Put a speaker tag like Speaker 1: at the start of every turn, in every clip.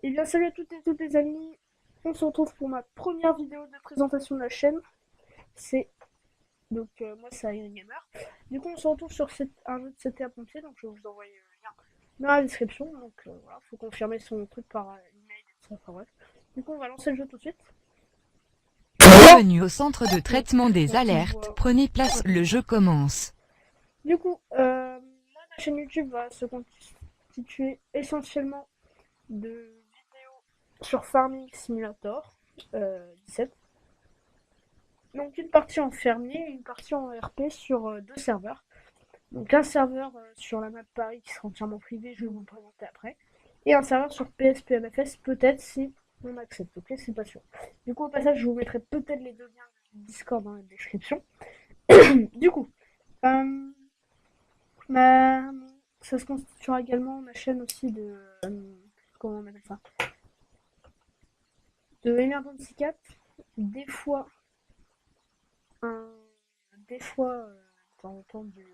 Speaker 1: Et bien salut à toutes les amis, on se retrouve pour ma première vidéo de présentation de la chaîne. C'est moi c'est Iron Gamer. Du coup on se retrouve sur un jeu de CT à pompier, donc je vais vous envoyer le lien dans la description. Donc voilà, faut confirmer son truc par email et tout ça, enfin bref. Du coup on va lancer le jeu tout de suite.
Speaker 2: Bienvenue au centre de
Speaker 1: Donc
Speaker 2: traitement
Speaker 1: je
Speaker 2: des
Speaker 1: pense qu'il
Speaker 2: alertes.
Speaker 1: voit
Speaker 2: Prenez place,
Speaker 1: un peu
Speaker 2: le
Speaker 1: tout.
Speaker 2: jeu commence.
Speaker 1: Du coup, moi ma chaîne YouTube va se constituer essentiellement de vidéos sur Farming Simulator 17. Donc une partie en fermier et une partie en RP sur deux serveurs. Donc un serveur sur la map Paris qui sera entièrement privé, je vais vous le présenter après. Et un serveur sur PSPMFS peut-être si on accepte, ok, c'est pas sûr. Du coup au passage je vous mettrai peut-être les deux liens de Discord dans la description. Du coup, euh, ma... ça se constituera également ma chaîne aussi de... comment on appelle ça, de Emergency 4. Des fois, un... des fois, de temps en temps du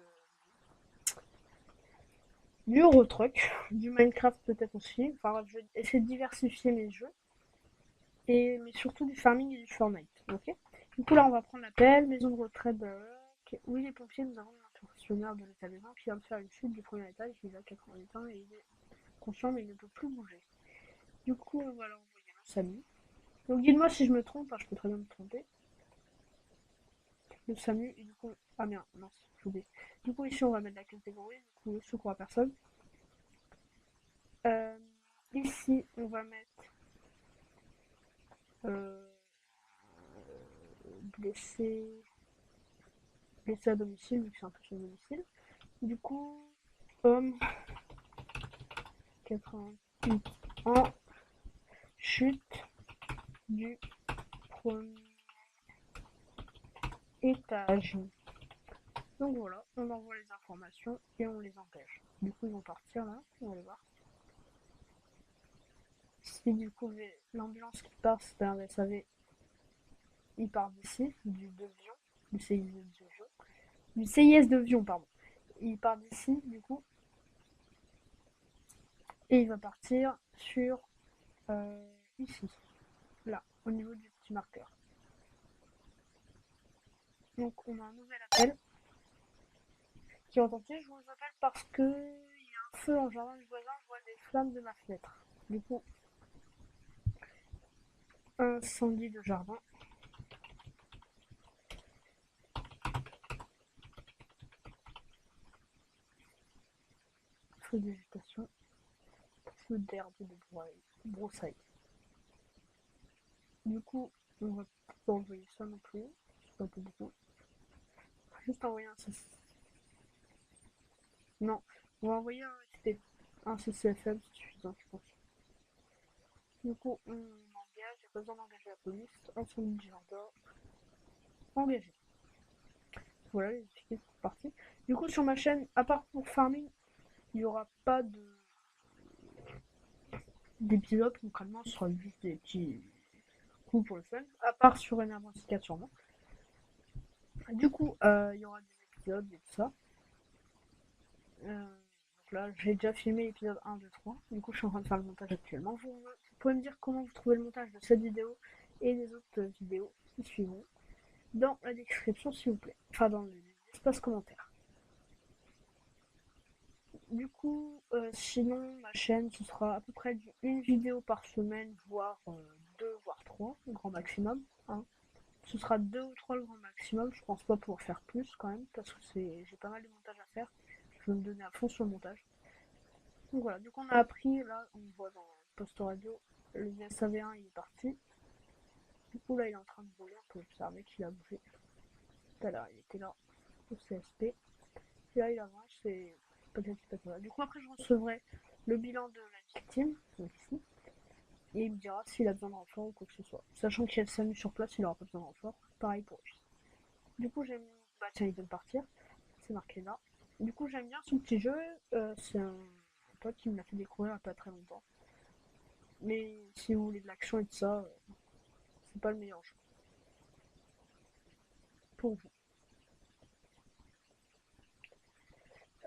Speaker 1: Eurotruck, du Minecraft peut-être aussi. Enfin bref, je vais essayer de diversifier mes jeux. Mais surtout du farming et du Fortnite. Ok. Du coup là on va prendre l'appel, maison de retraite de... Oui les pompiers, nous avons un fonctionnaire de l'établissement qui vient de faire une chute du premier étage, il a 88 ans et il est conscient mais il ne peut plus bouger. Du coup on va l'envoyer le SAMU. Donc dites-moi si je me trompe, hein, je peux très bien me tromper. Le SAMU et du coup... Ah merde, mince, j'ai oublié. Du coup ici on va mettre la catégorie, du coup secours à personne. Euh, Ici on va mettre euh, blessé, blessé à domicile, vu que c'est un peu sur domicile. Du coup, homme, 88 ans, chute du premier étage. Donc voilà, on envoie les informations et on les engage. Du coup, ils vont partir là, on va les voir. Si du coup, l'ambulance qui part, c'est un SAV, il part d'ici, de Vion, du CIS de Vion, du CIS de Vion, pardon. Il part d'ici, du coup, et il va partir sur ici, là, au niveau du petit marqueur. Donc on a un nouvel appel qui est retentit. Je vous appelle parce que il y a un feu en jardin du voisin, je vois des flammes de ma fenêtre. Du coup, incendie de jardin, feu de végétation, feu d'herbe de broussailles. Du coup, on va pas envoyer ça non plus, c'est pas beaucoup. Juste envoyer un CC. Non, on va envoyer un ST. Un CCFM, c'est suffisant, je pense. Du coup, on engage, il n'y a pas besoin d'engager la police. Incendie de jardin, engagé. Voilà, les tickets sont partis. Du coup, sur ma chaîne, à part pour farming, il n'y aura pas d'épisodes. Concrètement, ce sera juste des petits coups pour le fun. À part sur Emergency 4 sûrement. Du coup, il y aura des épisodes et tout ça. Donc là, j'ai déjà filmé l'épisode 1, 2, 3. Du coup, je suis en train de faire le montage actuellement. Vous pouvez me dire comment vous trouvez le montage de cette vidéo et des autres vidéos qui suivront dans la description, s'il vous plaît. Enfin, dans l'espace commentaire. Du coup, sinon, ma chaîne, ce sera à peu près une vidéo par semaine, voire deux, voire trois, au grand maximum. Hein. Ce sera deux ou trois le grand maximum. Je pense pas pouvoir faire plus quand même, parce que j'ai pas mal de montage à faire. Je vais me donner à fond sur le montage. Donc voilà, du coup, on a appris, là, on voit dans le poste radio, le SAV1 il est parti. Du coup, là, il est en train de bouger, on peut observer qu'il a bougé. Tout à l'heure, il était là, au CSP. Et là, il avance, et peut-être là. Du coup, après, je recevrai le bilan de la victime, donc ici, et il me dira s'il a besoin de renfort ou quoi que ce soit. Sachant qu'il y a le SAMU sur place, il n'aura pas besoin de renfort. Pareil pour lui. Du coup, j'aime. Bah, tiens, il vient de partir. C'est marqué là. Du coup, j'aime bien ce petit jeu. C'est un pote qui me l'a fait découvrir il n'y a pas très longtemps. Mais si vous voulez de l'action et tout ça, c'est pas le meilleur jeu pour vous.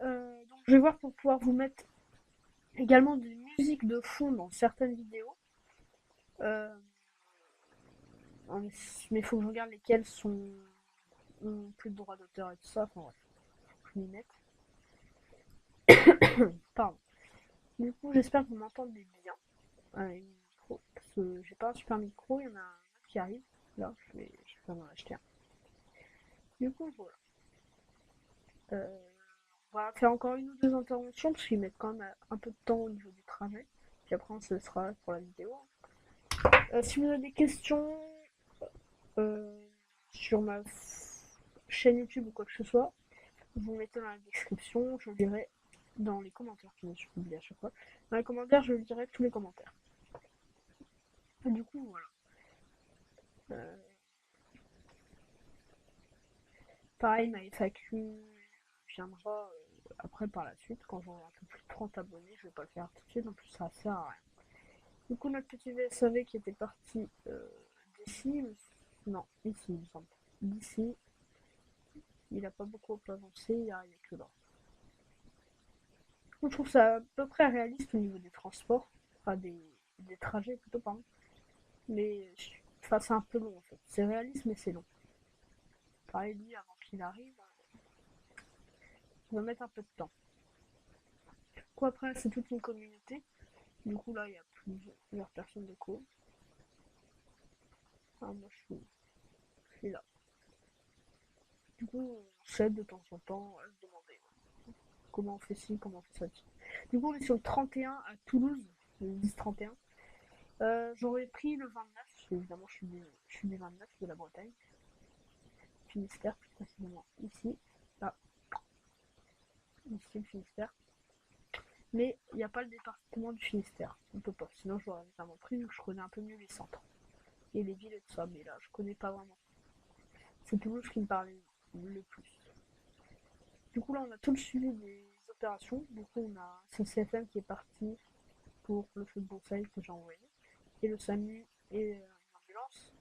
Speaker 1: Donc, je vais voir pour pouvoir vous mettre Également des musiques de fond dans certaines vidéos. Euh, mais il faut que je regarde lesquelles ont plus de droits d'auteur et tout ça. Enfin bref, faut que je m'y mette. Pardon. Du coup, j'espère que vous m'entendez bien avec mon micro. Parce que j'ai pas un super micro, il y en a un autre qui arrive. Là, je vais en acheter un. Du coup, voilà. Euh, on va faire encore une ou deux interventions parce qu'ils mettent quand même un peu de temps au niveau du trajet. Puis après, on se laissera pour la vidéo. Si vous avez des questions euh, sur ma chaîne YouTube ou quoi que ce soit, vous mettez dans la description, je lirai dans les commentaires, je publie à chaque fois. Dans les commentaires, je lirai tous les commentaires. Et du coup, voilà. Euh, Pareil, ma FAQ viendra après par la suite, quand j'aurai un peu plus de 30 abonnés. Je vais pas le faire tout de suite, en plus ça sert à rien. Du coup, notre petit VSAV qui était parti d'ici, non, ici, il me semble. D'ici, il a pas beaucoup avancé, il y a que là. Je trouve ça à peu près réaliste au niveau des transports, enfin des trajets plutôt, pardon. Mais enfin, c'est un peu long en fait. C'est réaliste, mais c'est long. Pareil, lui, avant qu'il arrive, il va mettre un peu de temps. Quoi après, c'est toute une communauté. Du coup, là, il y a plusieurs personnes de co. Ah, moi, je suis là. Du coup, on s'aide de temps en temps à se demander comment on fait ci, comment on fait ça. Du coup, on est sur le 31 à Toulouse, le 10-31. J'aurais pris le 29, parce que évidemment, je suis des 29 de la Bretagne. Finistère, plus précisément ici. Là, ici, le Finistère. Mais il n'y a pas le département du Finistère. On peut pas. Sinon, je l'aurais évidemment pris vu que je connais un peu mieux les centres et les villes et tout ça. Mais là, je connais pas vraiment. C'est Toulouse qui me parlait le plus. Du coup, là, on a tout le suivi des opérations. Du coup, on a CCFM qui est parti pour le feu de bonsaï que j'ai envoyé. Et le SAMU et une ambulance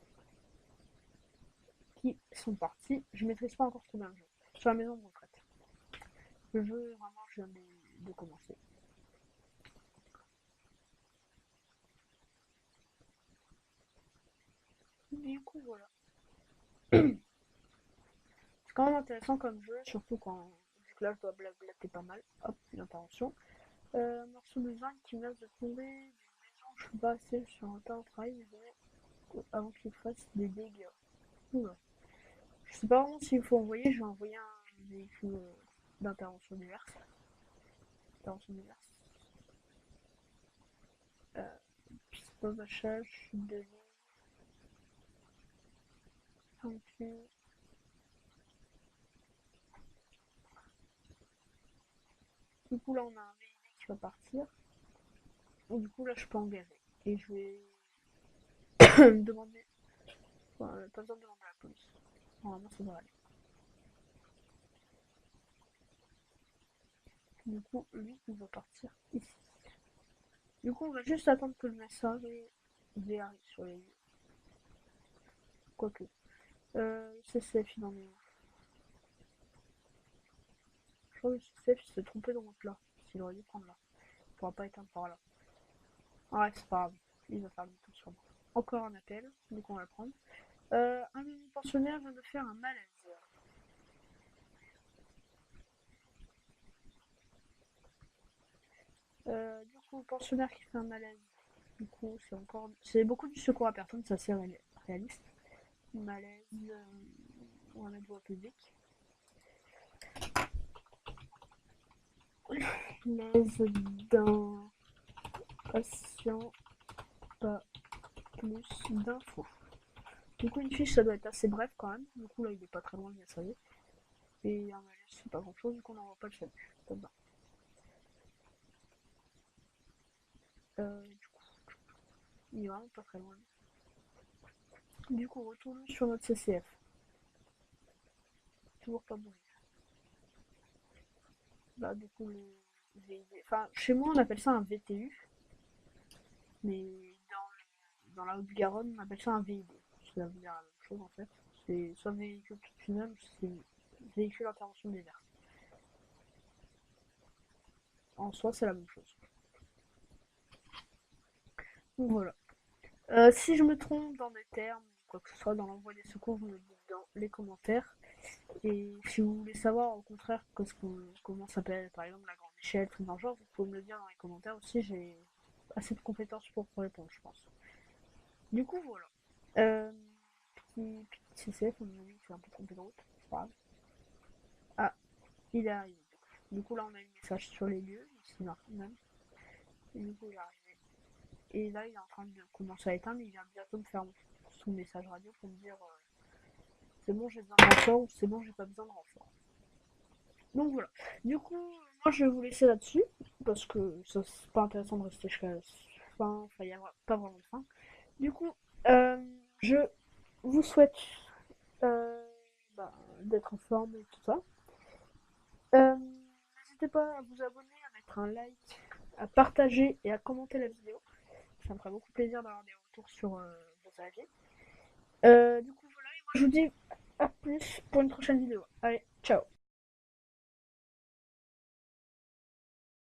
Speaker 1: qui sont partis. Je maîtrise pas encore trop bien le jeu. Sur la maison de retraite. Le jeu, vraiment, je viens de commencer. Du coup, voilà. C'est quand même intéressant comme jeu, surtout quand. Vu que là, je dois blablater pas mal. Hop, une intervention. Un morceau de zinc qui vient de tomber d'une maison. Je suis pas assez sur un tas de travail, mais avant qu'il fasse des dégâts. Oula. Je sais pas vraiment s'il faut envoyer. Je vais envoyer un véhicule d'intervention diverse. Intervention diverse. Pistolet d'achat, chute de vie, peinture. Du coup, là, on a un VID qui va partir. Et du coup, là, je peux engager. Et je vais me demander. Enfin, pas besoin de demander à la police. Normalement, ça devrait aller. Du coup, lui, il va partir ici. Du coup, on va juste attendre que le message arrive sur les lieux. Quoique. CCF, il en est où? Je crois que le CCF, il s'est trompé de route là. S'il aurait dû prendre là. Il pourra pas éteindre par là. Ouais, c'est pas grave. Il va faire demi-tour sur moi. Encore un appel. Donc, on va le prendre. Un de mes pensionnaires vient de faire un malaise. Du coup, pensionnaire qui fait un malaise. Du coup, c'est encore. C'est beaucoup du secours à personne, c'est assez réaliste. Malaise. On va mettre voie publique. Malaise d'un patient, pas plus d'infos. Du coup, une fiche, ça doit être assez bref quand même. Du coup, là, il est pas très loin de la série. Et un malaise, c'est pas grand chose, du coup, on n'envoie pas le SAMU. Pas besoin. Du coup, il est vraiment pas très loin. Du coup, retournons sur notre CCF. Toujours pas bougé. Là, du coup, le VID. Enfin, chez moi, on appelle ça un VTU, mais dans la Haute-Garonne, on appelle ça un VID. Ça veut dire la même chose en fait. C'est soit véhicule tout tunnel, ou c'est véhicule intervention diverse. En soi, c'est la même chose. Donc voilà. Si je me trompe dans des termes, quoi que ce soit, dans l'envoi des secours, vous me le dites dans les commentaires. Et si vous voulez savoir au contraire comment s'appelle par exemple la grande échelle, tout dans le genre, vous pouvez me le dire dans les commentaires aussi, j'ai assez de compétences pour répondre, je pense. Du coup, voilà. Euh, petit CCF, on a dit que c'est un peu trompé de route, c'est pas grave. Ah, il est arrivé. Du coup, là, on a eu un message sur les lieux, ici même. Et du coup, il est arrivé. Et là, il est en train de commencer à éteindre, il vient bientôt me faire son message radio pour me dire c'est bon, j'ai besoin de renfort ou c'est bon, j'ai pas besoin de renfort. Donc voilà. Du coup, moi je vais vous laisser là-dessus, parce que ça c'est pas intéressant de rester jusqu'à la fin, enfin il n'y a pas vraiment de fin. Du coup, euh, je vous souhaite euh, bah, d'être en forme et tout ça. N'hésitez pas à vous abonner, à mettre un like, à partager et à commenter la vidéo. Ça me ferait beaucoup plaisir d'avoir des retours sur vos avis. Du coup voilà, et moi je vous dis à plus pour une prochaine vidéo. Allez, ciao.